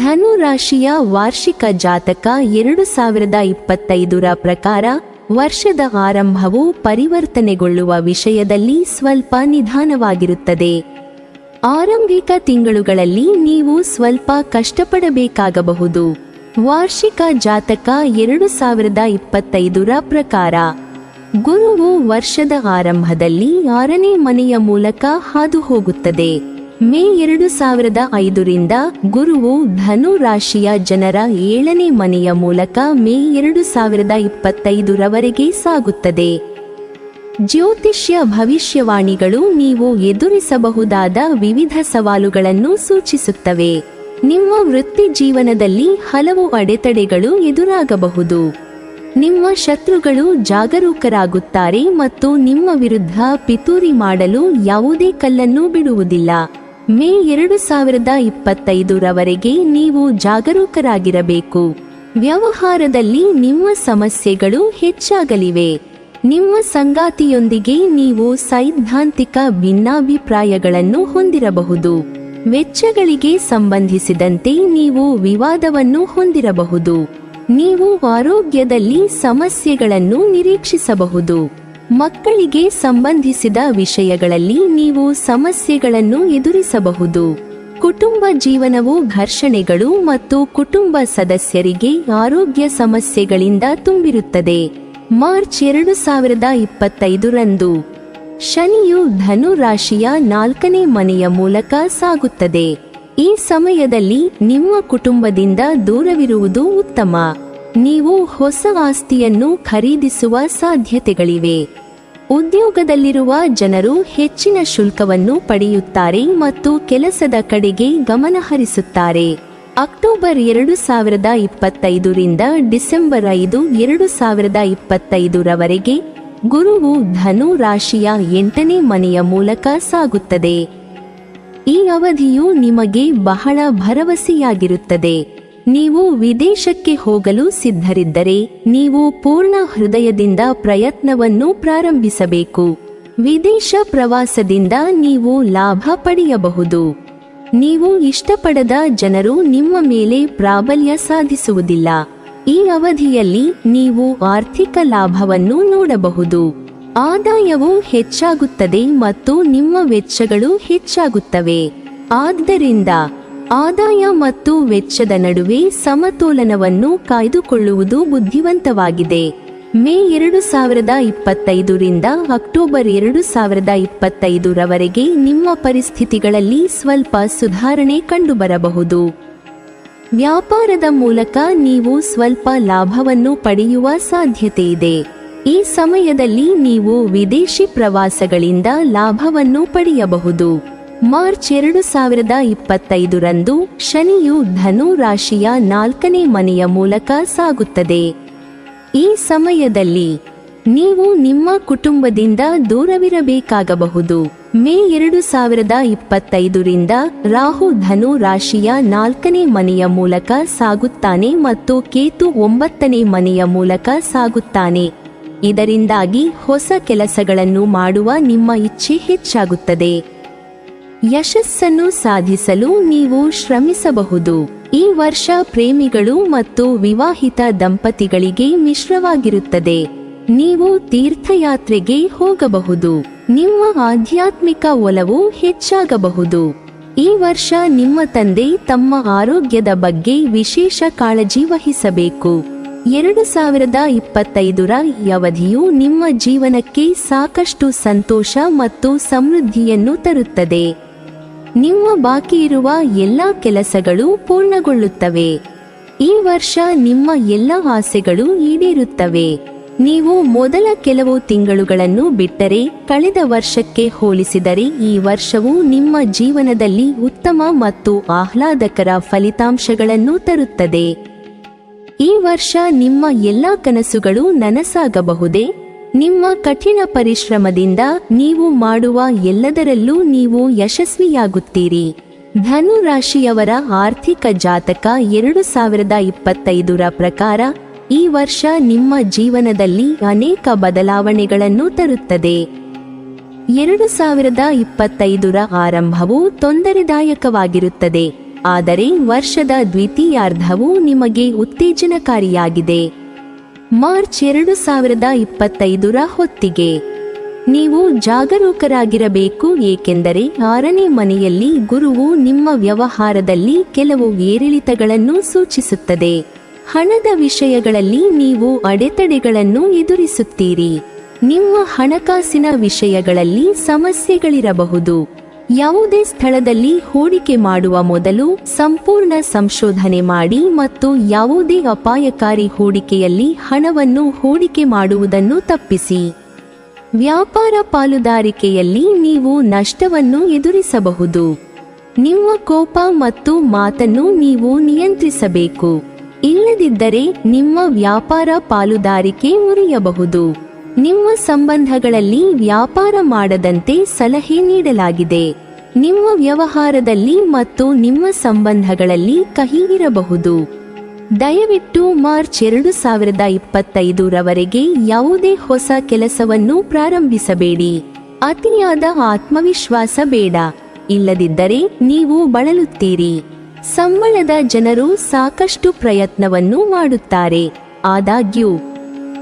ಧನು ರಾಶಿಯ ವಾರ್ಷಿಕ ಜಾತಕ 2025 ಪ್ರಕಾರ ವರ್ಷದ ಆರಂಭವು ಪರಿವರ್ತನೆಗೊಳ್ಳುವ ವಿಷಯದಲ್ಲಿ ಸ್ವಲ್ಪ ನಿಧಾನವಾಗಿರುತ್ತದೆ. ಆರಂಭಿಕ ತಿಂಗಳುಗಳಲ್ಲಿ ನೀವು ಸ್ವಲ್ಪ ಕಷ್ಟಪಡಬೇಕಾಗಬಹುದು. ವಾರ್ಷಿಕ ಜಾತಕ 2025 ಪ್ರಕಾರ ಗುರುವು ವರ್ಷದ ಆರಂಭದಲ್ಲಿ 6ನೇ ಮನೆಯ ಮೂಲಕ ಹಾದು ಹೋಗುತ್ತದೆ. ಮೇ 2005 ಗುರುವು ಧನು ರಾಶಿಯ ಜನರ 7ನೇ ಮನೆಯ ಮೂಲಕ ಮೇ 2025 ಸಾಗುತ್ತದೆ. ಜ್ಯೋತಿಷ್ಯ ಭವಿಷ್ಯವಾಣಿಗಳು ನೀವು ಎದುರಿಸಬಹುದಾದ ವಿವಿಧ ಸವಾಲುಗಳನ್ನು ಸೂಚಿಸುತ್ತವೆ. ನಿಮ್ಮ ವೃತ್ತಿ ಜೀವನದಲ್ಲಿ ಹಲವು ಅಡೆತಡೆಗಳು ಎದುರಾಗಬಹುದು. ನಿಮ್ಮ ಶತ್ರುಗಳು ಜಾಗರೂಕರಾಗುತ್ತಾರೆ ಮತ್ತು ನಿಮ್ಮ ವಿರುದ್ಧ ಪಿತೂರಿ ಮಾಡಲು ಯಾವುದೇ ಕಲ್ಲನ್ನು ಬಿಡುವುದಿಲ್ಲ. ಮೇ 2025 ನೀವು ಜಾಗರೂಕರಾಗಿರಬೇಕು. ವ್ಯವಹಾರದಲ್ಲಿ ನಿಮ್ಮ ಸಮಸ್ಯೆಗಳು ಹೆಚ್ಚಾಗಲಿವೆ. ನಿಮ್ಮ ಸಂಗಾತಿಯೊಂದಿಗೆ ನೀವು ಸೈದ್ಧಾಂತಿಕ ಭಿನ್ನಾಭಿಪ್ರಾಯಗಳನ್ನು ಹೊಂದಿರಬಹುದು. ವೆಚ್ಚಗಳಿಗೆ ಸಂಬಂಧಿಸಿದಂತೆ ನೀವು ವಿವಾದವನ್ನು ಹೊಂದಿರಬಹುದು. ನೀವು ಆರೋಗ್ಯದಲ್ಲಿ ಸಮಸ್ಯೆಗಳನ್ನು ನಿರೀಕ್ಷಿಸಬಹುದು. ಮಕ್ಕಳಿಗೆ ಸಂಬಂಧಿಸಿದ ವಿಷಯಗಳಲ್ಲಿ ನೀವು ಸಮಸ್ಯೆಗಳನ್ನು ಎದುರಿಸಬಹುದು. ಕುಟುಂಬ ಜೀವನವು ಘರ್ಷಣೆಗಳು ಮತ್ತು ಕುಟುಂಬ ಸದಸ್ಯರಿಗೆ ಆರೋಗ್ಯ ಸಮಸ್ಯೆಗಳಿಂದ ತುಂಬಿರುತ್ತದೆ. ಮಾರ್ಚ್ 2025 ಶನಿಯು ಧನು ರಾಶಿಯ 4ನೇ ಮನೆಯ ಮೂಲಕ ಸಾಗುತ್ತದೆ. ಈ ಸಮಯದಲ್ಲಿ ನಿಮ್ಮ ಕುಟುಂಬದಿಂದ ದೂರವಿರುವುದು ಉತ್ತಮ. ನೀವು ಹೊಸ ಆಸ್ತಿಯನ್ನು ಖರೀದಿಸುವ ಸಾಧ್ಯತೆಗಳಿವೆ. ಉದ್ಯೋಗದಲ್ಲಿರುವ ಜನರು ಹೆಚ್ಚಿನ ಶುಲ್ಕವನ್ನು ಪಡೆಯುತ್ತಾರೆ ಮತ್ತು ಕೆಲಸದ ಕಡೆಗೆ ಗಮನಹರಿಸುತ್ತಾರೆ. ಅಕ್ಟೋಬರ್ 2025 ಡಿಸೆಂಬರ್ 5, 2025 ಗುರುವು ಧನು ರಾಶಿಯ 8ನೇ ಮನೆಯ ಮೂಲಕ ಸಾಗುತ್ತದೆ. ಈ ಅವಧಿಯು ನಿಮಗೆ ಬಹಳ ಭರವಸೆಯಾಗಿರುತ್ತದೆ. ನೀವು ವಿದೇಶಕ್ಕೆ ಹೋಗಲು ಸಿದ್ಧರಿದ್ದರೆ ನೀವು ಪೂರ್ಣ ಹೃದಯದಿಂದ ಪ್ರಯತ್ನವನ್ನು ಪ್ರಾರಂಭಿಸಬೇಕು. ವಿದೇಶ ಪ್ರವಾಸದಿಂದ ನೀವು ಲಾಭ ಪಡೆಯಬಹುದು. ನೀವು ಇಷ್ಟಪಡದ ಜನರು ನಿಮ್ಮ ಮೇಲೆ ಪ್ರಾಬಲ್ಯ ಸಾಧಿಸುವುದಿಲ್ಲ. ಈ ಅವಧಿಯಲ್ಲಿ ನೀವು ಆರ್ಥಿಕ ಲಾಭವನ್ನು ನೋಡಬಹುದು. ಆದಾಯವು ಹೆಚ್ಚಾಗುತ್ತದೆ ಮತ್ತು ನಿಮ್ಮ ವೆಚ್ಚಗಳು ಹೆಚ್ಚಾಗುತ್ತವೆ. ಆದ್ದರಿಂದ ಆದಾಯ ಮತ್ತು ವೆಚ್ಚದ ನಡುವೆ ಸಮತೋಲನವನ್ನು ಕಾಯ್ದುಕೊಳ್ಳುವುದು ಬುದ್ಧಿವಂತವಾಗಿದೆ. ಮೇ 2025 ಅಕ್ಟೋಬರ್ 2025 ನಿಮ್ಮ ಪರಿಸ್ಥಿತಿಗಳಲ್ಲಿ ಸ್ವಲ್ಪ ಸುಧಾರಣೆ ಕಂಡುಬರಬಹುದು. ವ್ಯಾಪಾರದ ಮೂಲಕ ನೀವು ಸ್ವಲ್ಪ ಲಾಭವನ್ನು ಪಡೆಯುವ ಸಾಧ್ಯತೆಯಿದೆ. ಈ ಸಮಯದಲ್ಲಿ ನೀವು ವಿದೇಶಿ ಪ್ರವಾಸಗಳಿಂದ ಲಾಭವನ್ನು ಪಡೆಯಬಹುದು. ಮಾರ್ಚ್ 2025 ಶನಿಯು ಧನು ರಾಶಿಯ 4ನೇ ಮನೆಯ ಮೂಲಕ ಸಾಗುತ್ತದೆ. ಈ ಸಮಯದಲ್ಲಿ ನೀವು ನಿಮ್ಮ ಕುಟುಂಬದಿಂದ ದೂರವಿರಬೇಕಾಗಬಹುದು. ಮೇ 2025 ರಾಹು ಧನು ರಾಶಿಯ 4ನೇ ಮನೆಯ ಮೂಲಕ ಸಾಗುತ್ತಾನೆ ಮತ್ತು ಕೇತು 9ನೇ ಮನೆಯ ಮೂಲಕ ಸಾಗುತ್ತಾನೆ. ಇದರಿಂದಾಗಿ ಹೊಸ ಕೆಲಸಗಳನ್ನು ಮಾಡುವ ನಿಮ್ಮ ಇಚ್ಛೆ ಹೆಚ್ಚಾಗುತ್ತದೆ. ಯಶಸ್ಸನ್ನು ಸಾಧಿಸಲು ನೀವು ಶ್ರಮಿಸಬಹುದು. ಈ ವರ್ಷ ಪ್ರೇಮಿಗಳು ಮತ್ತು ವಿವಾಹಿತ ದಂಪತಿಗಳಿಗೆ ಮಿಶ್ರವಾಗಿರುತ್ತದೆ. ನೀವು ತೀರ್ಥಯಾತ್ರೆಗೆ ಹೋಗಬಹುದು. ನಿಮ್ಮ ಆಧ್ಯಾತ್ಮಿಕ ಒಲವು ಹೆಚ್ಚಾಗಬಹುದು. ಈ ವರ್ಷ ನಿಮ್ಮ ತಂದೆ ತಮ್ಮ ಆರೋಗ್ಯದ ಬಗ್ಗೆ ವಿಶೇಷ ಕಾಳಜಿ ವಹಿಸಬೇಕು. 2025 ಈ ಅವಧಿಯು ನಿಮ್ಮ ಜೀವನಕ್ಕೆ ಸಾಕಷ್ಟು ಸಂತೋಷ ಮತ್ತು ಸಮೃದ್ಧಿಯನ್ನು ತರುತ್ತದೆ. ನಿಮ್ಮ ಬಾಕಿಯಿರುವ ಎಲ್ಲ ಕೆಲಸಗಳು ಪೂರ್ಣಗೊಳ್ಳುತ್ತವೆ. ಈ ವರ್ಷ ನಿಮ್ಮ ಎಲ್ಲ ಆಸೆಗಳು ಈಡೇರುತ್ತವೆ. ನೀವು ಮೊದಲ ಕೆಲವು ತಿಂಗಳುಗಳನ್ನು ಬಿಟ್ಟರೆ ಕಳೆದ ವರ್ಷಕ್ಕೆ ಹೋಲಿಸಿದರೆ ಈ ವರ್ಷವು ನಿಮ್ಮ ಜೀವನದಲ್ಲಿ ಉತ್ತಮ ಮತ್ತು ಆಹ್ಲಾದಕರ ಫಲಿತಾಂಶಗಳನ್ನು ತರುತ್ತದೆ. ಈ ವರ್ಷ ನಿಮ್ಮ ಎಲ್ಲ ಕನಸುಗಳು ನನಸಾಗಬಹುದೇ? ನಿಮ್ಮ ಕಠಿಣ ಪರಿಶ್ರಮದಿಂದ ನೀವು ಮಾಡುವ ಎಲ್ಲದರಲ್ಲೂ ನೀವು ಯಶಸ್ವಿಯಾಗುತ್ತೀರಿ. ಧನು ರಾಶಿಯವರ ಆರ್ಥಿಕ ಜಾತಕ 2025 ಪ್ರಕಾರ ಈ ವರ್ಷ ನಿಮ್ಮ ಜೀವನದಲ್ಲಿ ಅನೇಕ ಬದಲಾವಣೆಗಳನ್ನು ತರುತ್ತದೆ. 2025 ಆರಂಭವು ತೊಂದರೆದಾಯಕವಾಗಿರುತ್ತದೆ. ಆದರೆ ವರ್ಷದ ದ್ವಿತೀಯಾರ್ಧವು ನಿಮಗೆ ಉತ್ತೇಜನಕಾರಿಯಾಗಿದೆ. ಮಾರ್ಚ್ 2025ರ ಹೊತ್ತಿಗೆ ನೀವು ಜಾಗರೂಕರಾಗಿರಬೇಕು, ಏಕೆಂದರೆ 6ನೇ ಮನೆಯಲ್ಲಿ ಗುರುವು ನಿಮ್ಮ ವ್ಯವಹಾರದಲ್ಲಿ ಕೆಲವು ಏರಿಳಿತಗಳನ್ನು ಸೂಚಿಸುತ್ತದೆ. ಹಣದ ವಿಷಯಗಳಲ್ಲಿ ನೀವು ಅಡೆತಡೆಗಳನ್ನು ಎದುರಿಸುತ್ತೀರಿ. ನಿಮ್ಮ ಹಣಕಾಸಿನ ವಿಷಯಗಳಲ್ಲಿ ಸಮಸ್ಯೆಗಳಿರಬಹುದು. ಯಾವುದೇ ಸ್ಥಳದಲ್ಲಿ ಹೂಡಿಕೆ ಮಾಡುವ ಮೊದಲು ಸಂಪೂರ್ಣ ಸಂಶೋಧನೆ ಮಾಡಿ ಮತ್ತು ಯಾವುದೇ ಅಪಾಯಕಾರಿ ಹೂಡಿಕೆಯಲ್ಲಿ ಹಣವನ್ನು ಹೂಡಿಕೆ ಮಾಡುವುದನ್ನು ತಪ್ಪಿಸಿ. ವ್ಯಾಪಾರ ಪಾಲುದಾರಿಕೆಯಲ್ಲಿ ನೀವು ನಷ್ಟವನ್ನು ಎದುರಿಸಬಹುದು. ನಿಮ್ಮ ಕೋಪ ಮತ್ತು ಮಾತನ್ನು ನೀವು ನಿಯಂತ್ರಿಸಬೇಕು, ಇಲ್ಲದಿದ್ದರೆ ನಿಮ್ಮ ವ್ಯಾಪಾರ ಪಾಲುದಾರಿಕೆ ಮುರಿಯಬಹುದು. ನಿಮ್ಮ ಸಂಬಂಧಗಳಲ್ಲಿ ವ್ಯಾಪಾರ ಮಾಡದಂತೆ ಸಲಹೆ ನೀಡಲಾಗಿದೆ. ನಿಮ್ಮ ವ್ಯವಹಾರದಲ್ಲಿ ಮತ್ತು ನಿಮ್ಮ ಸಂಬಂಧಗಳಲ್ಲಿ ಕಹಿ ಇರಬಹುದು. ದಯವಿಟ್ಟು ಮಾರ್ಚ್ 2025ರವರೆಗೆ ಯಾವುದೇ ಹೊಸ ಕೆಲಸವನ್ನು ಪ್ರಾರಂಭಿಸಬೇಡಿ. ಅತಿಯಾದ ಆತ್ಮವಿಶ್ವಾಸ ಬೇಡ, ಇಲ್ಲದಿದ್ದರೆ ನೀವು ಬಳಲುತ್ತೀರಿ. ಸಂಬಳದ ಜನರು ಸಾಕಷ್ಟು ಪ್ರಯತ್ನವನ್ನು ಮಾಡುತ್ತಾರೆ, ಆದಾಗ್ಯೂ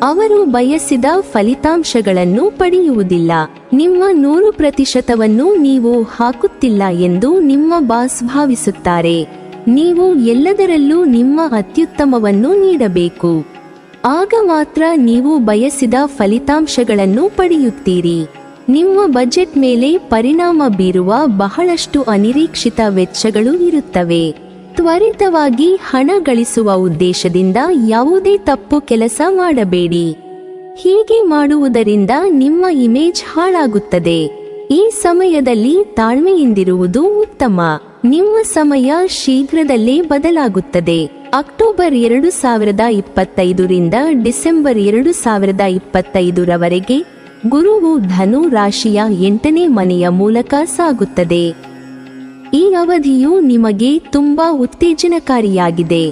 ಅವರು ಬಯಸಿದ ಫಲಿತಾಂಶಗಳನ್ನು ಪಡೆಯುವುದಿಲ್ಲ. ನಿಮ್ಮ 100%ವನ್ನು ನೀವು ಹಾಕುತ್ತಿಲ್ಲ ಎಂದು ನಿಮ್ಮ ಬಾಸ್ ಭಾವಿಸುತ್ತಾರೆ. ನೀವು ಎಲ್ಲದರಲ್ಲೂ ನಿಮ್ಮ ಅತ್ಯುತ್ತಮವನ್ನು ನೀಡಬೇಕು. ಆಗ ಮಾತ್ರ ನೀವು ಬಯಸಿದ ಫಲಿತಾಂಶಗಳನ್ನು ಪಡೆಯುತ್ತೀರಿ. ನಿಮ್ಮ ಬಜೆಟ್ ಮೇಲೆ ಪರಿಣಾಮ ಬೀರುವ ಬಹಳಷ್ಟು ಅನಿರೀಕ್ಷಿತ ವೆಚ್ಚಗಳು ಇರುತ್ತವೆ. ತ್ವರಿತವಾಗಿ ಹಣ ಗಳಿಸುವ ಉದ್ದೇಶದಿಂದ ಯಾವುದೇ ತಪ್ಪು ಕೆಲಸ ಮಾಡಬೇಡಿ. ಹೀಗೆ ಮಾಡುವುದರಿಂದ ನಿಮ್ಮ ಇಮೇಜ್ ಹಾಳಾಗುತ್ತದೆ. ಈ ಸಮಯದಲ್ಲಿ ತಾಳ್ಮೆಯಿಂದಿರುವುದು ಉತ್ತಮ. ನಿಮ್ಮ ಸಮಯ ಶೀಘ್ರದಲ್ಲೇ ಬದಲಾಗುತ್ತದೆ. ಅಕ್ಟೋಬರ್ 2025ರಿಂದ ಡಿಸೆಂಬರ್ 2025ರವರೆಗೆ ಗುರುವು ಧನು ರಾಶಿಯ 8ನೇ ಮನೆಯ ಮೂಲಕ ಸಾಗುತ್ತದೆ. ಈ ಅವಧಿಯು ನಿಮಗೆ ತುಂಬಾ ಉತ್ತೇಜನಕಾರಿಯಾಗಿದೆ.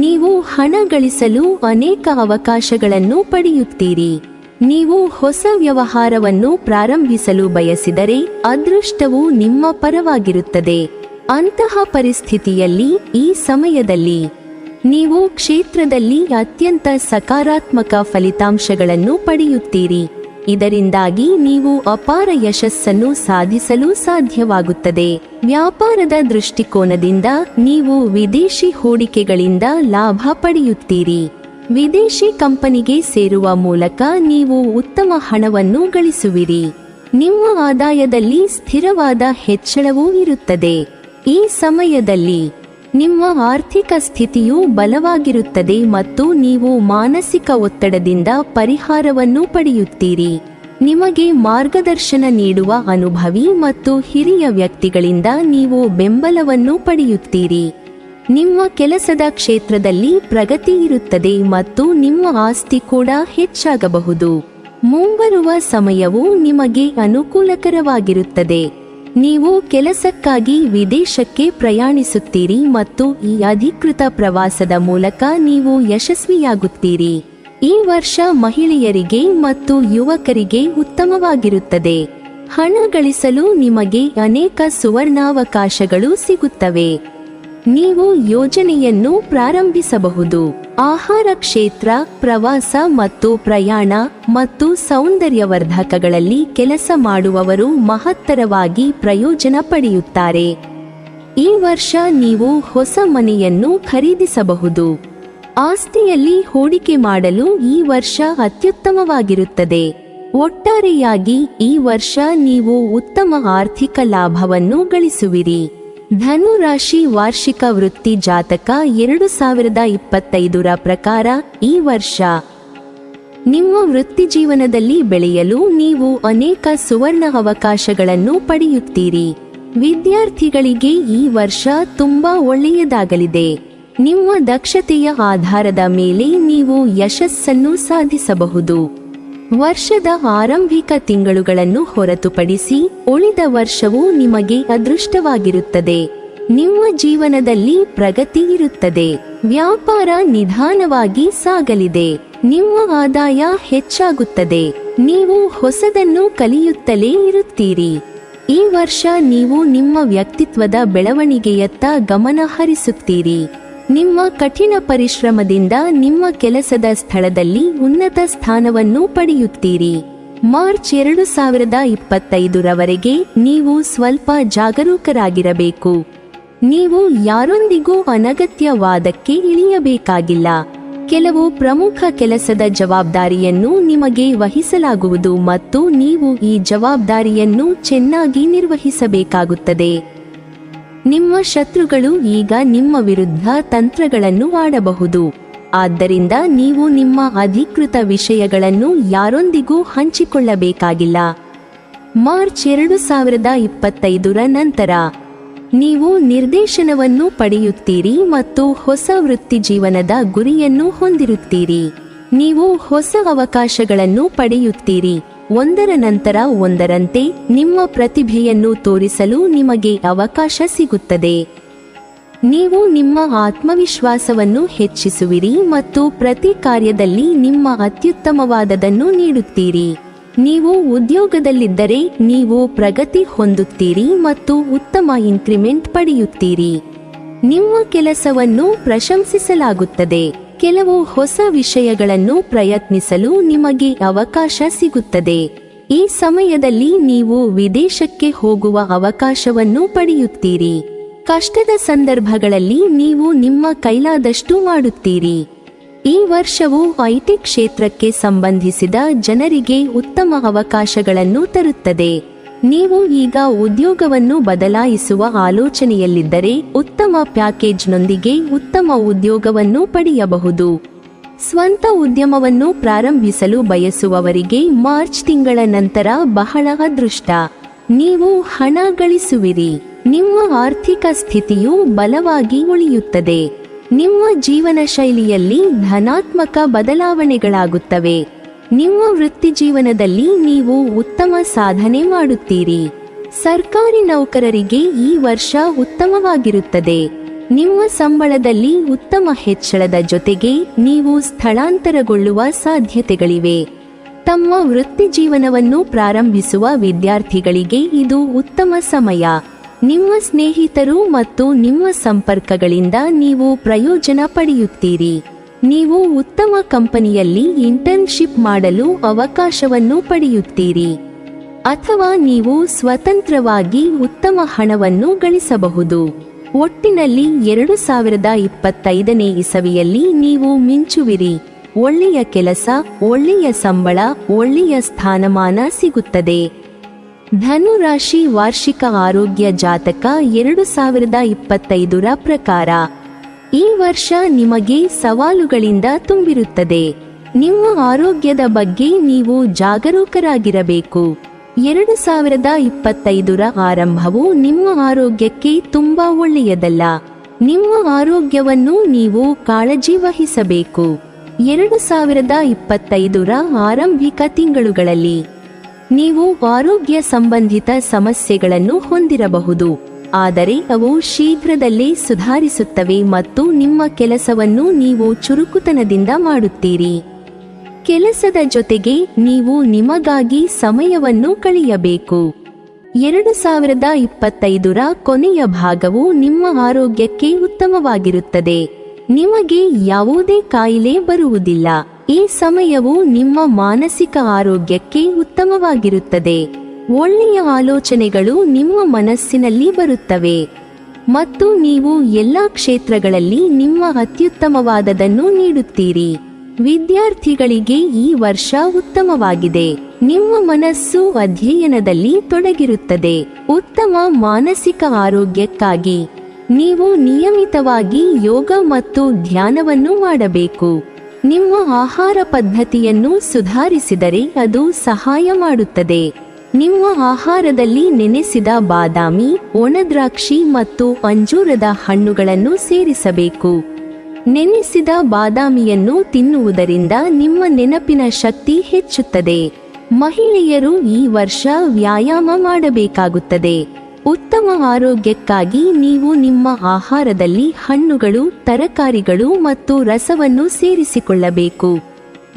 ನೀವು ಹಣ ಗಳಿಸಲು ಅನೇಕ ಅವಕಾಶಗಳನ್ನು ಪಡೆಯುತ್ತೀರಿ. ನೀವು ಹೊಸ ವ್ಯವಹಾರವನ್ನು ಪ್ರಾರಂಭಿಸಲು ಬಯಸಿದರೆ ಅದೃಷ್ಟವು ನಿಮ್ಮ ಪರವಾಗಿರುತ್ತದೆ. ಅಂತಹ ಪರಿಸ್ಥಿತಿಯಲ್ಲಿ ಈ ಸಮಯದಲ್ಲಿ ನೀವು ಕ್ಷೇತ್ರದಲ್ಲಿ ಅತ್ಯಂತ ಸಕಾರಾತ್ಮಕ ಫಲಿತಾಂಶಗಳನ್ನು ಪಡೆಯುತ್ತೀರಿ. ಇದರಿಂದಾಗಿ ನೀವು ಅಪಾರ ಯಶಸ್ಸನ್ನು ಸಾಧಿಸಲು ಸಾಧ್ಯವಾಗುತ್ತದೆ. ವ್ಯಾಪಾರದ ದೃಷ್ಟಿಕೋನದಿಂದ ನೀವು ವಿದೇಶಿ ಹೂಡಿಕೆಗಳಿಂದ ಲಾಭ ಪಡೆಯುತ್ತೀರಿ. ವಿದೇಶಿ ಕಂಪನಿಗೆ ಸೇರುವ ಮೂಲಕ ನೀವು ಉತ್ತಮ ಹಣವನ್ನು ಗಳಿಸುವಿರಿ. ನಿಮ್ಮ ಆದಾಯದಲ್ಲಿ ಸ್ಥಿರವಾದ ಹೆಚ್ಚಳವೂ ಇರುತ್ತದೆ. ಈ ಸಮಯದಲ್ಲಿ ನಿಮ್ಮ ಆರ್ಥಿಕ ಸ್ಥಿತಿಯು ಬಲವಾಗಿರುತ್ತದೆ ಮತ್ತು ನೀವು ಮಾನಸಿಕ ಒತ್ತಡದಿಂದ ಪರಿಹಾರವನ್ನು ಪಡೆಯುತ್ತೀರಿ. ನಿಮಗೆ ಮಾರ್ಗದರ್ಶನ ನೀಡುವ ಅನುಭವಿ ಮತ್ತು ಹಿರಿಯ ವ್ಯಕ್ತಿಗಳಿಂದ ನೀವು ಬೆಂಬಲವನ್ನು ಪಡೆಯುತ್ತೀರಿ. ನಿಮ್ಮ ಕೆಲಸದ ಕ್ಷೇತ್ರದಲ್ಲಿ ಪ್ರಗತಿ ಇರುತ್ತದೆ ಮತ್ತು ನಿಮ್ಮ ಆಸ್ತಿ ಕೂಡ ಹೆಚ್ಚಾಗಬಹುದು. ಮುಂಬರುವ ಸಮಯವು ನಿಮಗೆ ಅನುಕೂಲಕರವಾಗಿರುತ್ತದೆ. ನೀವು ಕೆಲಸಕ್ಕಾಗಿ ವಿದೇಶಕ್ಕೆ ಪ್ರಯಾಣಿಸುತ್ತೀರಿ ಮತ್ತು ಈ ಅಧಿಕೃತ ಪ್ರವಾಸದ ಮೂಲಕ ನೀವು ಯಶಸ್ವಿಯಾಗುತ್ತೀರಿ. ಈ ವರ್ಷ ಮಹಿಳೆಯರಿಗೆ ಮತ್ತು ಯುವಕರಿಗೆ ಉತ್ತಮವಾಗಿರುತ್ತದೆ. ಹಣ ಗಳಿಸಲು ನಿಮಗೆ ಅನೇಕ ಸುವರ್ಣಾವಕಾಶಗಳು ಸಿಗುತ್ತವೆ. ನೀವು ಯೋಜನೆಯನ್ನು ಪ್ರಾರಂಭಿಸಬಹುದು. ಆಹಾರ ಕ್ಷೇತ್ರ, ಪ್ರವಾಸ ಮತ್ತು ಪ್ರಯಾಣ ಮತ್ತು ಸೌಂದರ್ಯವರ್ಧಕಗಳಲ್ಲಿ ಕೆಲಸ ಮಾಡುವವರು ಮಹತ್ತರವಾಗಿ ಪ್ರಯೋಜನ ಪಡೆಯುತ್ತಾರೆ. ಈ ವರ್ಷ ನೀವು ಹೊಸ ಮನೆಯನ್ನು ಖರೀದಿಸಬಹುದು. ಆಸ್ತಿಯಲ್ಲಿ ಹೂಡಿಕೆ ಮಾಡಲು ಈ ವರ್ಷ ಅತ್ಯುತ್ತಮವಾಗಿರುತ್ತದೆ. ಒಟ್ಟಾರೆಯಾಗಿ ಈ ವರ್ಷ ನೀವು ಉತ್ತಮ ಆರ್ಥಿಕ ಲಾಭವನ್ನು ಗಳಿಸುವಿರಿ. ಧನು ರಾಶಿ ವಾರ್ಷಿಕ ವೃತ್ತಿ ಜಾತಕ 2025ರ ಪ್ರಕಾರ ಈ ವರ್ಷ ನಿಮ್ಮ ವೃತ್ತಿ ಜೀವನದಲ್ಲಿ ಬೆಳೆಯಲು ನೀವು ಅನೇಕ ಸುವರ್ಣ ಅವಕಾಶಗಳನ್ನು ಪಡೆಯುತ್ತೀರಿ. ವಿದ್ಯಾರ್ಥಿಗಳಿಗೆ ಈ ವರ್ಷ ತುಂಬಾ ಒಳ್ಳೆಯದಾಗಲಿದೆ. ನಿಮ್ಮ ದಕ್ಷತೆಯ ಆಧಾರದ ಮೇಲೆ ನೀವು ಯಶಸ್ಸನ್ನು ಸಾಧಿಸಬಹುದು. ವರ್ಷದ ಆರಂಭಿಕ ತಿಂಗಳುಗಳನ್ನು ಹೊರತುಪಡಿಸಿ ಉಳಿದ ವರ್ಷವು ನಿಮಗೆ ಅದೃಷ್ಟವಾಗಿರುತ್ತದೆ. ನಿಮ್ಮ ಜೀವನದಲ್ಲಿ ಪ್ರಗತಿ ಇರುತ್ತದೆ. ವ್ಯಾಪಾರ ನಿಧಾನವಾಗಿ ಸಾಗಲಿದೆ. ನಿಮ್ಮ ಆದಾಯ ಹೆಚ್ಚಾಗುತ್ತದೆ. ನೀವು ಹೊಸದನ್ನು ಕಲಿಯುತ್ತಲೇ ಇರುತ್ತೀರಿ. ಈ ವರ್ಷ ನೀವು ನಿಮ್ಮ ವ್ಯಕ್ತಿತ್ವದ ಬೆಳವಣಿಗೆಯತ್ತ ಗಮನ ಹರಿಸುತ್ತೀರಿ. ನಿಮ್ಮ ಕಠಿಣ ಪರಿಶ್ರಮದಿಂದ ನಿಮ್ಮ ಕೆಲಸದ ಸ್ಥಳದಲ್ಲಿ ಉನ್ನತ ಸ್ಥಾನವನ್ನು ಪಡೆಯುತ್ತೀರಿ. ಮಾರ್ಚ್ 2025ರವರೆಗೆ ನೀವು ಸ್ವಲ್ಪ ಜಾಗರೂಕರಾಗಿರಬೇಕು. ನೀವು ಯಾರೊಂದಿಗೂ ಅನಗತ್ಯ ವಾದಕ್ಕೆ ಇಳಿಯಬೇಕಾಗಿಲ್ಲ. ಕೆಲವು ಪ್ರಮುಖ ಕೆಲಸದ ಜವಾಬ್ದಾರಿಯನ್ನು ನಿಮಗೆ ವಹಿಸಲಾಗುವುದು ಮತ್ತು ನೀವು ಈ ಜವಾಬ್ದಾರಿಯನ್ನು ಚೆನ್ನಾಗಿ ನಿರ್ವಹಿಸಬೇಕಾಗುತ್ತದೆ. ನಿಮ್ಮ ಶತ್ರುಗಳು ಈಗ ನಿಮ್ಮ ವಿರುದ್ಧ ತಂತ್ರಗಳನ್ನು ಆಡಬಹುದು. ಆದ್ದರಿಂದ ನೀವು ನಿಮ್ಮ ಅಧಿಕೃತ ವಿಷಯಗಳನ್ನು ಯಾರೊಂದಿಗೂ ಹಂಚಿಕೊಳ್ಳಬೇಕಾಗಿಲ್ಲ. ಮಾರ್ಚ್ 2025ರ ನಂತರ ನೀವು ನಿರ್ದೇಶನವನ್ನು ಪಡೆಯುತ್ತೀರಿ ಮತ್ತು ಹೊಸ ವೃತ್ತಿಜೀವನದ ಗುರಿಯನ್ನು ಹೊಂದಿರುತ್ತೀರಿ. ನೀವು ಹೊಸ ಅವಕಾಶಗಳನ್ನು ಪಡೆಯುತ್ತೀರಿ. ಒಂದರ ನಂತರ ಒಂದರಂತೆ ನಿಮ್ಮ ಪ್ರತಿಭೆಯನ್ನು ತೋರಿಸಲು ನಿಮಗೆ ಅವಕಾಶ ಸಿಗುತ್ತದೆ. ನೀವು ನಿಮ್ಮ ಆತ್ಮವಿಶ್ವಾಸವನ್ನು ಹೆಚ್ಚಿಸುವಿರಿ ಮತ್ತು ಪ್ರತಿ ಕಾರ್ಯದಲ್ಲಿ ನಿಮ್ಮ ಅತ್ಯುತ್ತಮವಾದದನ್ನು ನೀಡುತ್ತೀರಿ. ನೀವು ಉದ್ಯೋಗದಲ್ಲಿದ್ದರೆ ನೀವು ಪ್ರಗತಿ ಹೊಂದುತ್ತೀರಿ ಮತ್ತು ಉತ್ತಮ ಇನ್ಕ್ರಿಮೆಂಟ್ ಪಡೆಯುತ್ತೀರಿ. ನಿಮ್ಮ ಕೆಲಸವನ್ನು ಪ್ರಶಂಸಿಸಲಾಗುತ್ತದೆ. ಕೆಲವು ಹೊಸ ವಿಷಯಗಳನ್ನು ಪ್ರಯತ್ನಿಸಲು ನಿಮಗೆ ಅವಕಾಶ ಸಿಗುತ್ತದೆ. ಈ ಸಮಯದಲ್ಲಿ ನೀವು ವಿದೇಶಕ್ಕೆ ಹೋಗುವ ಅವಕಾಶವನ್ನು ಪಡೆಯುತ್ತೀರಿ. ಕಷ್ಟದ ಸಂದರ್ಭಗಳಲ್ಲಿ ನೀವು ನಿಮ್ಮ ಕೈಲಾದಷ್ಟು ಮಾಡುತ್ತೀರಿ. ಈ ವರ್ಷವು ಐಟಿ ಕ್ಷೇತ್ರಕ್ಕೆ ಸಂಬಂಧಿಸಿದ ಜನರಿಗೆ ಉತ್ತಮ ಅವಕಾಶಗಳನ್ನು ತರುತ್ತದೆ. ನೀವು ಈಗ ಉದ್ಯೋಗವನ್ನು ಬದಲಾಯಿಸುವ ಆಲೋಚನೆಯಲ್ಲಿದ್ದರೆ ಉತ್ತಮ ಪ್ಯಾಕೇಜ್ನೊಂದಿಗೆ ಉತ್ತಮ ಉದ್ಯೋಗವನ್ನು ಪಡೆಯಬಹುದು. ಸ್ವಂತ ಉದ್ಯಮವನ್ನು ಪ್ರಾರಂಭಿಸಲು ಬಯಸುವವರಿಗೆ ಮಾರ್ಚ್ ತಿಂಗಳ ನಂತರ ಬಹಳ ಅದೃಷ್ಟ. ನೀವು ಹಣ ಗಳಿಸುವಿರಿ. ನಿಮ್ಮ ಆರ್ಥಿಕ ಸ್ಥಿತಿಯು ಬಲವಾಗಿ ಉಳಿಯುತ್ತದೆ. ನಿಮ್ಮ ಜೀವನ ಶೈಲಿಯಲ್ಲಿ ಧನಾತ್ಮಕ ಬದಲಾವಣೆಗಳಾಗುತ್ತವೆ. ನಿಮ್ಮ ವೃತ್ತಿಜೀವನದಲ್ಲಿ ನೀವು ಉತ್ತಮ ಸಾಧನೆ ಮಾಡುತ್ತೀರಿ. ಸರ್ಕಾರಿ ನೌಕರರಿಗೆ ಈ ವರ್ಷ ಉತ್ತಮವಾಗಿರುತ್ತದೆ. ನಿಮ್ಮ ಸಂಬಳದಲ್ಲಿ ಉತ್ತಮ ಹೆಚ್ಚಳದ ಜೊತೆಗೆ ನೀವು ಸ್ಥಳಾಂತರಗೊಳ್ಳುವ ಸಾಧ್ಯತೆಗಳಿವೆ. ತಮ್ಮ ವೃತ್ತಿಜೀವನವನ್ನು ಪ್ರಾರಂಭಿಸುವ ವಿದ್ಯಾರ್ಥಿಗಳಿಗೆ ಇದು ಉತ್ತಮ ಸಮಯ. ನಿಮ್ಮ ಸ್ನೇಹಿತರು ಮತ್ತು ನಿಮ್ಮ ಸಂಪರ್ಕಗಳಿಂದ ನೀವು ಪ್ರಯೋಜನ ಪಡೆಯುತ್ತೀರಿ. ನೀವು ಉತ್ತಮ ಕಂಪನಿಯಲ್ಲಿ ಇಂಟರ್ನ್ಶಿಪ್ ಮಾಡಲು ಅವಕಾಶವನ್ನು ಪಡೆಯುತ್ತೀರಿ ಅಥವಾ ನೀವು ಸ್ವತಂತ್ರವಾಗಿ ಉತ್ತಮ ಹಣವನ್ನು ಗಳಿಸಬಹುದು. ಒಟ್ಟಿನಲ್ಲಿ 2025ನೇ ಇಸವಿಯಲ್ಲಿ ನೀವು ಮಿಂಚುವಿರಿ. ಒಳ್ಳೆಯ ಕೆಲಸ, ಒಳ್ಳೆಯ ಸಂಬಳ, ಒಳ್ಳೆಯ ಸ್ಥಾನಮಾನ ಸಿಗುತ್ತದೆ. ಧನು ರಾಶಿ ವಾರ್ಷಿಕ ಆರೋಗ್ಯ ಜಾತಕ 2025ರ ಪ್ರಕಾರ ಈ ವರ್ಷ ನಿಮಗೆ ಸವಾಲುಗಳಿಂದ ತುಂಬಿರುತ್ತದೆ. ನಿಮ್ಮ ಆರೋಗ್ಯದ ಬಗ್ಗೆ ನೀವು ಜಾಗರೂಕರಾಗಿರಬೇಕು. 2025ರ ಆರಂಭವು ನಿಮ್ಮ ಆರೋಗ್ಯಕ್ಕೆ ತುಂಬಾ ಒಳ್ಳೆಯದಲ್ಲ. ನಿಮ್ಮ ಆರೋಗ್ಯವನ್ನು ನೀವು ಕಾಳಜಿ ವಹಿಸಬೇಕು. 2025ರ ಆರಂಭಿಕ ತಿಂಗಳುಗಳಲ್ಲಿ ನೀವು ಆರೋಗ್ಯ ಸಂಬಂಧಿತ ಸಮಸ್ಯೆಗಳನ್ನು ಹೊಂದಿರಬಹುದು, ಆದರೆ ಅವು ಶೀಘ್ರದಲ್ಲೇ ಸುಧಾರಿಸುತ್ತವೆ ಮತ್ತು ನಿಮ್ಮ ಕೆಲಸವನ್ನು ನೀವು ಚುರುಕುತನದಿಂದ ಮಾಡುತ್ತೀರಿ. ಕೆಲಸದ ಜೊತೆಗೆ ನೀವು ನಿಮಗಾಗಿ ಸಮಯವನ್ನು ಕಳೆಯಬೇಕು. 2025ರ ಕೊನೆಯ ಭಾಗವು ನಿಮ್ಮ ಆರೋಗ್ಯಕ್ಕೆ ಉತ್ತಮವಾಗಿರುತ್ತದೆ. ನಿಮಗೆ ಯಾವುದೇ ಕಾಯಿಲೆ ಬರುವುದಿಲ್ಲ. ಈ ಸಮಯವು ನಿಮ್ಮ ಮಾನಸಿಕ ಆರೋಗ್ಯಕ್ಕೆ ಉತ್ತಮವಾಗಿರುತ್ತದೆ. ಒಳ್ಳೆಯ ಆಲೋಚನೆಗಳು ನಿಮ್ಮ ಮನಸ್ಸಿನಲ್ಲಿ ಬರುತ್ತವೆ ಮತ್ತು ನೀವು ಎಲ್ಲಾ ಕ್ಷೇತ್ರಗಳಲ್ಲಿ ನಿಮ್ಮ ಅತ್ಯುತ್ತಮವಾದದನ್ನು ನೀಡುತ್ತೀರಿ. ವಿದ್ಯಾರ್ಥಿಗಳಿಗೆ ಈ ವರ್ಷ ಉತ್ತಮವಾಗಿದೆ. ನಿಮ್ಮ ಮನಸ್ಸು ಅಧ್ಯಯನದಲ್ಲಿ ತೊಡಗಿರುತ್ತದೆ. ಉತ್ತಮ ಮಾನಸಿಕ ಆರೋಗ್ಯಕ್ಕಾಗಿ ನೀವು ನಿಯಮಿತವಾಗಿ ಯೋಗ ಮತ್ತು ಧ್ಯಾನವನ್ನು ಮಾಡಬೇಕು. ನಿಮ್ಮ ಆಹಾರ ಪದ್ಧತಿಯನ್ನು ಸುಧಾರಿಸಿದರೆ ಅದು ಸಹಾಯ ಮಾಡುತ್ತದೆ. ನಿಮ್ಮ ಆಹಾರದಲ್ಲಿ ನೆನೆಸಿದ ಬಾದಾಮಿ, ಒಣದ್ರಾಕ್ಷಿ ಮತ್ತು ಅಂಜೂರದ ಹಣ್ಣುಗಳನ್ನು ಸೇರಿಸಬೇಕು. ನೆನೆಸಿದ ಬಾದಾಮಿಯನ್ನು ತಿನ್ನುವುದರಿಂದ ನಿಮ್ಮ ನೆನಪಿನ ಶಕ್ತಿ ಹೆಚ್ಚುತ್ತದೆ. ಮಹಿಳೆಯರು ಈ ವರ್ಷ ವ್ಯಾಯಾಮ ಮಾಡಬೇಕಾಗುತ್ತದೆ. ಉತ್ತಮ ಆರೋಗ್ಯಕ್ಕಾಗಿ ನೀವು ನಿಮ್ಮ ಆಹಾರದಲ್ಲಿ ಹಣ್ಣುಗಳು, ತರಕಾರಿಗಳು ಮತ್ತು ರಸವನ್ನು ಸೇರಿಸಿಕೊಳ್ಳಬೇಕು.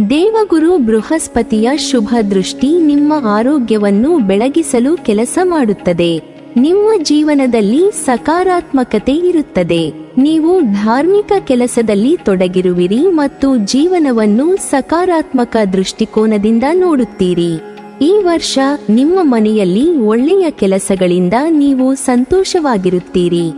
ದೇವಗುರು ಬೃಹಸ್ಪತಿಯ ಶುಭ ದೃಷ್ಟಿ ನಿಮ್ಮ ಆರೋಗ್ಯವನ್ನು ಬೆಳಗಿಸಲು ಕೆಲಸ ಮಾಡುತ್ತದೆ. ನಿಮ್ಮ ಜೀವನದಲ್ಲಿ ಸಕಾರಾತ್ಮಕತೆ ಇರುತ್ತದೆ. ನೀವು ಧಾರ್ಮಿಕ ಕೆಲಸದಲ್ಲಿ ತೊಡಗಿರುವಿರಿ ಮತ್ತು ಜೀವನವನ್ನು ಸಕಾರಾತ್ಮಕ ದೃಷ್ಟಿಕೋನದಿಂದ ನೋಡುತ್ತೀರಿ. ಈ ವರ್ಷ ನಿಮ್ಮ ಮನೆಯಲ್ಲಿ ಒಳ್ಳೆಯ ಕೆಲಸಗಳಿಂದ ನೀವು ಸಂತೋಷವಾಗಿರುತ್ತೀರಿ.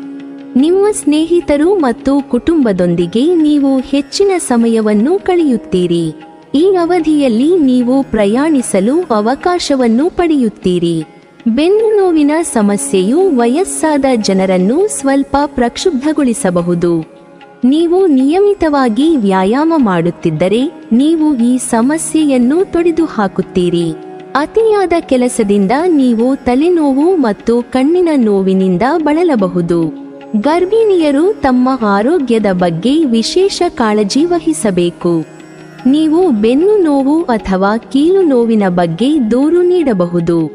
ನಿಮ್ಮ ಸ್ನೇಹಿತರು ಮತ್ತು ಕುಟುಂಬದೊಂದಿಗೆ ನೀವು ಹೆಚ್ಚಿನ ಸಮಯವನ್ನು ಕಳೆಯುತ್ತೀರಿ. ಈ ಅವಧಿಯಲ್ಲಿ ನೀವು ಪ್ರಯಾಣಿಸಲು ಅವಕಾಶವನ್ನು ಪಡೆಯುತ್ತೀರಿ. ಬೆನ್ನು ನೋವಿನ ಸಮಸ್ಯೆಯು ವಯಸ್ಸಾದ ಜನರನ್ನು ಸ್ವಲ್ಪ ಪ್ರಕ್ಷುಬ್ಧಗೊಳಿಸಬಹುದು. ನೀವು ನಿಯಮಿತವಾಗಿ ವ್ಯಾಯಾಮ ಮಾಡುತ್ತಿದ್ದರೆ ನೀವು ಈ ಸಮಸ್ಯೆಯನ್ನು ತೊಡೆದುಹಾಕುತ್ತೀರಿ. ಅತಿಯಾದ ಕೆಲಸದಿಂದ ನೀವು ತಲೆನೋವು ಮತ್ತು ಕಣ್ಣಿನ ನೋವಿನಿಂದ ಬಳಲಬಹುದು. ಗರ್ಭಿಣಿಯರು ತಮ್ಮ ಆರೋಗ್ಯದ ಬಗ್ಗೆ ವಿಶೇಷ ಕಾಳಜಿ ವಹಿಸಬೇಕು. ನೀವು ಬೆನ್ನು ನೋವು ಅಥವಾ ಕೀಲು ನೋವಿನ ಬಗ್ಗೆ ದೂರು ನೀಡಬಹುದು.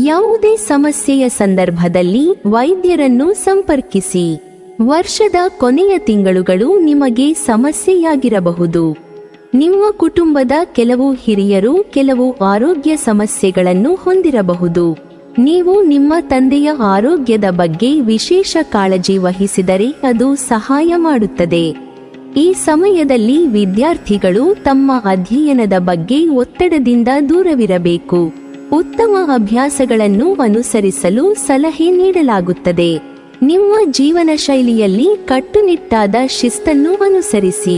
ಯಾವುದೇ ಸಮಸ್ಯೆಯ ಸಂದರ್ಭದಲ್ಲಿ ವೈದ್ಯರನ್ನು ಸಂಪರ್ಕಿಸಿ. ವರ್ಷದ ಕೊನೆಯ ತಿಂಗಳುಗಳು ನಿಮಗೆ ಸಮಸ್ಯೆಯಾಗಿರಬಹುದು. ನಿಮ್ಮ ಕುಟುಂಬದ ಕೆಲವು ಹಿರಿಯರು ಕೆಲವು ಆರೋಗ್ಯ ಸಮಸ್ಯೆಗಳನ್ನು ಹೊಂದಿರಬಹುದು. ನೀವು ನಿಮ್ಮ ತಂದೆಯ ಆರೋಗ್ಯದ ಬಗ್ಗೆ ವಿಶೇಷ ಕಾಳಜಿ ವಹಿಸಿದರೆ ಅದು ಸಹಾಯ ಮಾಡುತ್ತದೆ. ಈ ಸಮಯದಲ್ಲಿ ವಿದ್ಯಾರ್ಥಿಗಳು ತಮ್ಮ ಅಧ್ಯಯನದ ಬಗ್ಗೆ ಒತ್ತಡದಿಂದ ದೂರವಿರಬೇಕು. ಉತ್ತಮ ಅಭ್ಯಾಸಗಳನ್ನು ಅನುಸರಿಸಲು ಸಲಹೆ ನೀಡಲಾಗುತ್ತದೆ. ನಿಮ್ಮ ಜೀವನ ಶೈಲಿಯಲ್ಲಿ ಕಟ್ಟುನಿಟ್ಟಾದ ಶಿಸ್ತನ್ನು ಅನುಸರಿಸಿ.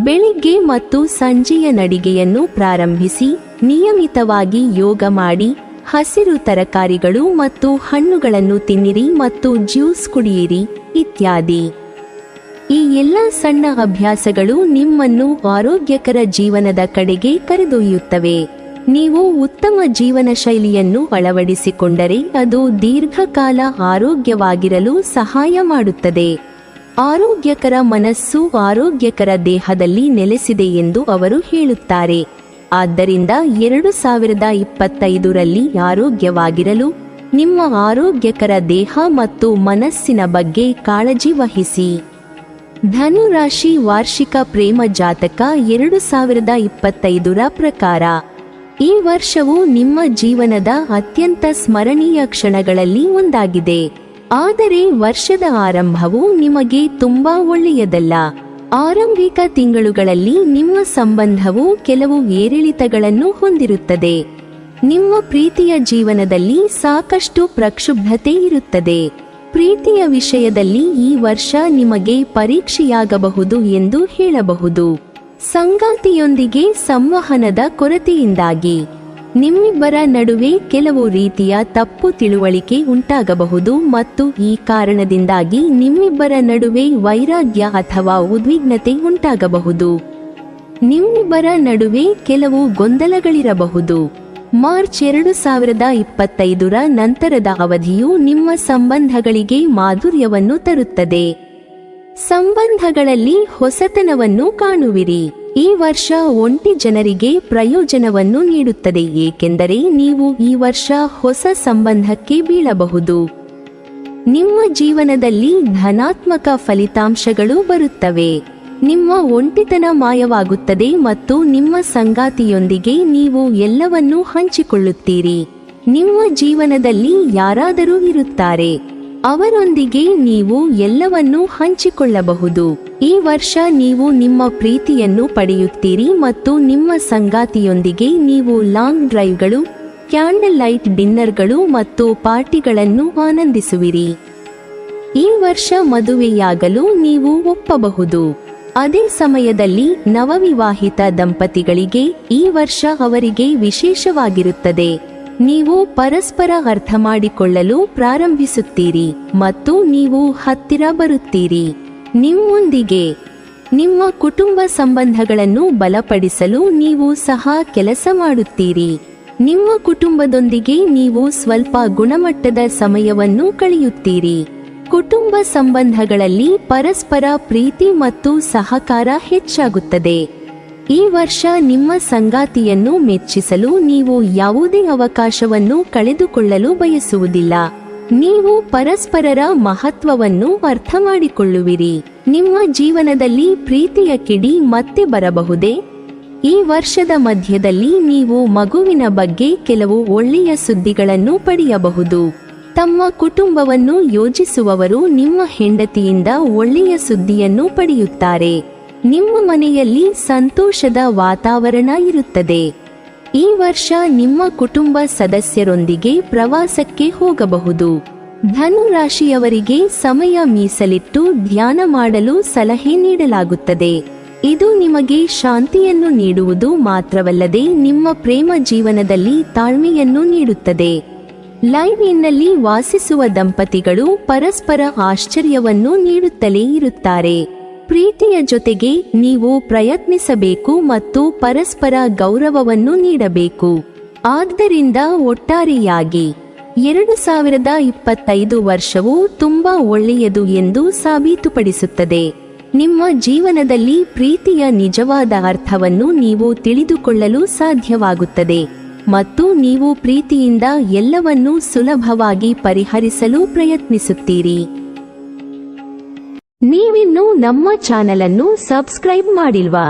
ಬೆಳಿಗ್ಗೆ ಮತ್ತು ಸಂಜೆಯ ನಡಿಗೆಯನ್ನು ಪ್ರಾರಂಭಿಸಿ. ನಿಯಮಿತವಾಗಿ ಯೋಗ ಮಾಡಿ. ಹಸಿರು ತರಕಾರಿಗಳು ಮತ್ತು ಹಣ್ಣುಗಳನ್ನು ತಿನ್ನಿರಿ ಮತ್ತು ಜ್ಯೂಸ್ ಕುಡಿಯಿರಿ ಇತ್ಯಾದಿ. ಈ ಎಲ್ಲ ಸಣ್ಣ ಅಭ್ಯಾಸಗಳು ನಿಮ್ಮನ್ನು ಆರೋಗ್ಯಕರ ಜೀವನದ ಕಡೆಗೆ ಕರೆದೊಯ್ಯುತ್ತವೆ. ನೀವು ಉತ್ತಮ ಜೀವನ ಶೈಲಿಯನ್ನು ಅಳವಡಿಸಿಕೊಂಡರೆ ಅದು ದೀರ್ಘಕಾಲ ಆರೋಗ್ಯವಾಗಿರಲು ಸಹಾಯ ಮಾಡುತ್ತದೆ. ಆರೋಗ್ಯಕರ ಮನಸ್ಸು ಆರೋಗ್ಯಕರ ದೇಹದಲ್ಲಿ ನೆಲೆಸಿದೆ ಎಂದು ಅವರು ಹೇಳುತ್ತಾರೆ. ಆದ್ದರಿಂದ 2025ರಲ್ಲಿ ಆರೋಗ್ಯವಾಗಿರಲು ನಿಮ್ಮ ಆರೋಗ್ಯಕರ ದೇಹ ಮತ್ತು ಮನಸ್ಸಿನ ಬಗ್ಗೆ ಕಾಳಜಿ ವಹಿಸಿ. ಧನು ರಾಶಿ ವಾರ್ಷಿಕ ಪ್ರೇಮ ಜಾತಕ 2025ರ ಪ್ರಕಾರ ಈ ವರ್ಷವು ನಿಮ್ಮ ಜೀವನದ ಅತ್ಯಂತ ಸ್ಮರಣೀಯ ಕ್ಷಣಗಳಲ್ಲಿ ಒಂದಾಗಿದೆ. ಆದರೆ ವರ್ಷದ ಆರಂಭವು ನಿಮಗೆ ತುಂಬಾ ಒಳ್ಳೆಯದಲ್ಲ. ಆರಂಭಿಕ ತಿಂಗಳುಗಳಲ್ಲಿ ನಿಮ್ಮ ಸಂಬಂಧವು ಕೆಲವು ಏರಿಳಿತಗಳನ್ನು ಹೊಂದಿರುತ್ತದೆ. ನಿಮ್ಮ ಪ್ರೀತಿಯ ಜೀವನದಲ್ಲಿ ಸಾಕಷ್ಟು ಪ್ರಕ್ಷುಬ್ಧತೆ ಇರುತ್ತದೆ. ಪ್ರೀತಿಯ ವಿಷಯದಲ್ಲಿ ಈ ವರ್ಷ ನಿಮಗೆ ಪರೀಕ್ಷೆಯಾಗಬಹುದು ಎಂದು ಹೇಳಬಹುದು. ಸಂಗಾತಿಯೊಂದಿಗೆ ಸಂವಹನದ ಕೊರತೆಯಿಂದಾಗಿ ನಿಮ್ಮಿಬ್ಬರ ನಡುವೆ ಕೆಲವು ರೀತಿಯ ತಪ್ಪು ತಿಳುವಳಿಕೆ ಉಂಟಾಗಬಹುದು ಮತ್ತು ಈ ಕಾರಣದಿಂದಾಗಿ ನಿಮ್ಮಿಬ್ಬರ ನಡುವೆ ವೈರಾಗ್ಯ ಅಥವಾ ಉದ್ವಿಗ್ನತೆ ಉಂಟಾಗಬಹುದು. ನಿಮ್ಮಿಬ್ಬರ ನಡುವೆ ಕೆಲವು ಗೊಂದಲಗಳಿರಬಹುದು. ಮಾರ್ಚ್ 2025ರ ನಂತರದ ಅವಧಿಯು ನಿಮ್ಮ ಸಂಬಂಧಗಳಿಗೆ ಮಾಧುರ್ಯವನ್ನು ತರುತ್ತದೆ. ಸಂಬಂಧಗಳಲ್ಲಿ ಹೊಸತನವನ್ನು ಕಾಣುವಿರಿ. ಈ ವರ್ಷ ಒಂಟಿ ಜನರಿಗೆ ಪ್ರಯೋಜನವನ್ನು ನೀಡುತ್ತದೆ, ಏಕೆಂದರೆ ನೀವು ಈ ವರ್ಷ ಹೊಸ ಸಂಬಂಧಕ್ಕೆ ಬೀಳಬಹುದು. ನಿಮ್ಮ ಜೀವನದಲ್ಲಿ ಧನಾತ್ಮಕ ಫಲಿತಾಂಶಗಳು ಬರುತ್ತವೆ. ನಿಮ್ಮ ಒಂಟಿತನ ಮಾಯವಾಗುತ್ತದೆ ಮತ್ತು ನಿಮ್ಮ ಸಂಗಾತಿಯೊಂದಿಗೆ ನೀವು ಎಲ್ಲವನ್ನೂ ಹಂಚಿಕೊಳ್ಳುತ್ತೀರಿ. ನಿಮ್ಮ ಜೀವನದಲ್ಲಿ ಯಾರಾದರೂ ಇರುತ್ತಾರೆ, ಅವರೊಂದಿಗೆ ನೀವು ಎಲ್ಲವನ್ನೂ ಹಂಚಿಕೊಳ್ಳಬಹುದು. ಈ ವರ್ಷ ನೀವು ನಿಮ್ಮ ಪ್ರೀತಿಯನ್ನು ಪಡೆಯುತ್ತೀರಿ ಮತ್ತು ನಿಮ್ಮ ಸಂಗಾತಿಯೊಂದಿಗೆ ನೀವು ಲಾಂಗ್ ಡ್ರೈವ್ಗಳು, ಕ್ಯಾಂಡಲ್ ಲೈಟ್ ಡಿನ್ನರ್ಗಳು ಮತ್ತು ಪಾರ್ಟಿಗಳನ್ನು ಆನಂದಿಸುವಿರಿ. ಈ ವರ್ಷ ಮದುವೆಯಾಗಲು ನೀವು ಒಪ್ಪಬಹುದು. ಅದೇ ಸಮಯದಲ್ಲಿ ನವವಿವಾಹಿತ ದಂಪತಿಗಳಿಗೆ ಈ ವರ್ಷ ಅವರಿಗೆ ವಿಶೇಷವಾಗಿರುತ್ತದೆ. ನೀವು ಪರಸ್ಪರ ಅರ್ಥ ಮಾಡಿಕೊಳ್ಳಲು ಪ್ರಾರಂಭಿಸುತ್ತೀರಿ ಮತ್ತು ನೀವು ಹತ್ತಿರ ಬರುತ್ತೀರಿ. ನಿಮ್ಮೊಂದಿಗೆ ನಿಮ್ಮ ಕುಟುಂಬ ಸಂಬಂಧಗಳನ್ನು ಬಲಪಡಿಸಲು ನೀವು ಸಹ ಕೆಲಸ ಮಾಡುತ್ತೀರಿ. ನಿಮ್ಮ ಕುಟುಂಬದೊಂದಿಗೆ ನೀವು ಸ್ವಲ್ಪ ಗುಣಮಟ್ಟದ ಸಮಯವನ್ನು ಕಳೆಯುತ್ತೀರಿ. ಕುಟುಂಬ ಸಂಬಂಧಗಳಲ್ಲಿ ಪರಸ್ಪರ ಪ್ರೀತಿ ಮತ್ತು ಸಹಕಾರ ಹೆಚ್ಚಾಗುತ್ತದೆ. ಈ ವರ್ಷ ನಿಮ್ಮ ಸಂಗಾತಿಯನ್ನು ಮೆಚ್ಚಿಸಲು ನೀವು ಯಾವುದೇ ಅವಕಾಶವನ್ನು ಕಳೆದುಕೊಳ್ಳಲು ಬಯಸುವುದಿಲ್ಲ. ನೀವು ಪರಸ್ಪರರ ಮಹತ್ವವನ್ನು ಅರ್ಥ ಮಾಡಿಕೊಳ್ಳುವಿರಿ. ನಿಮ್ಮ ಜೀವನದಲ್ಲಿ ಪ್ರೀತಿಯ ಕಿಡಿ ಮತ್ತೆ ಬರಬಹುದೇ? ಈ ವರ್ಷದ ಮಧ್ಯದಲ್ಲಿ ನೀವು ಮಗುವಿನ ಬಗ್ಗೆ ಕೆಲವು ಒಳ್ಳೆಯ ಸುದ್ದಿಗಳನ್ನು ಪಡೆಯಬಹುದು. ತಮ್ಮ ಕುಟುಂಬವನ್ನು ಯೋಜಿಸುವವರು ನಿಮ್ಮ ಹೆಂಡತಿಯಿಂದ ಒಳ್ಳೆಯ ಸುದ್ದಿಯನ್ನು ಪಡೆಯುತ್ತಾರೆ. ನಿಮ್ಮ ಮನೆಯಲ್ಲಿ ಸಂತೋಷದ ವಾತಾವರಣ ಇರುತ್ತದೆ. ಈ ವರ್ಷ ನಿಮ್ಮ ಕುಟುಂಬ ಸದಸ್ಯರೊಂದಿಗೆ ಪ್ರವಾಸಕ್ಕೆ ಹೋಗಬಹುದು. ಧನು ರಾಶಿಯವರಿಗೆ ಸಮಯ ಮೀಸಲಿಟ್ಟು ಧ್ಯಾನ ಮಾಡಲು ಸಲಹೆ ನೀಡಲಾಗುತ್ತದೆ. ಇದು ನಿಮಗೆ ಶಾಂತಿಯನ್ನು ನೀಡುವುದು ಮಾತ್ರವಲ್ಲದೆ ನಿಮ್ಮ ಪ್ರೇಮ ಜೀವನದಲ್ಲಿ ತಾಳ್ಮೆಯನ್ನು ನೀಡುತ್ತದೆ. ಲೈವ್ ಇನ್ನಲ್ಲಿ ವಾಸಿಸುವ ದಂಪತಿಗಳು ಪರಸ್ಪರ ಆಶ್ಚರ್ಯವನ್ನು ನೀಡುತ್ತಲೇ ಇರುತ್ತಾರೆ. ಪ್ರೀತಿಯ ಜೊತೆಗೆ ನೀವು ಪ್ರಯತ್ನಿಸಬೇಕು ಮತ್ತು ಪರಸ್ಪರ ಗೌರವವನ್ನು ನೀಡಬೇಕು. ಆದ್ದರಿಂದ ಒಟ್ಟಾರೆಯಾಗಿ 2025 ವರ್ಷವು ತುಂಬಾ ಒಳ್ಳೆಯದು ಎಂದು ಸಾಬೀತುಪಡಿಸುತ್ತದೆ. ನಿಮ್ಮ ಜೀವನದಲ್ಲಿ ಪ್ರೀತಿಯ ನಿಜವಾದ ಅರ್ಥವನ್ನು ನೀವು ತಿಳಿದುಕೊಳ್ಳಲು ಸಾಧ್ಯವಾಗುತ್ತದೆ ಮತ್ತು ನೀವು ಪ್ರೀತಿಯಿಂದ ಎಲ್ಲವನ್ನೂ ಸುಲಭವಾಗಿ ಪರಿಹರಿಸಲು ಪ್ರಯತ್ನಿಸುತ್ತೀರಿ. ನೀವಿನ್ನೂ ನಮ್ಮ ಚಾನೆಲ್ ಅನ್ನು ಸಬ್ಸ್ಕ್ರೈಬ್ ಮಾಡಿಲ್ವಾ?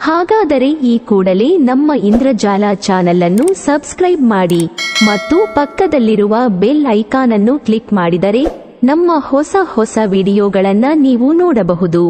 ಹಾಗಾದರೆ ಈ ಕೂಡಲೇ ನಮ್ಮ ಇಂದ್ರಜಾಲ ಚಾನೆಲ್ ಅನ್ನು ಸಬ್ಸ್ಕ್ರೈಬ್ ಮಾಡಿ ಮತ್ತು ಪಕ್ಕದಲ್ಲಿರುವ ಬೆಲ್ ಐಕಾನ್ ಅನ್ನು ಕ್ಲಿಕ್ ಮಾಡಿದರೆ ನಮ್ಮ ಹೊಸ ವಿಡಿಯೋಗಳನ್ನು ನೀವು ನೋಡಬಹುದು.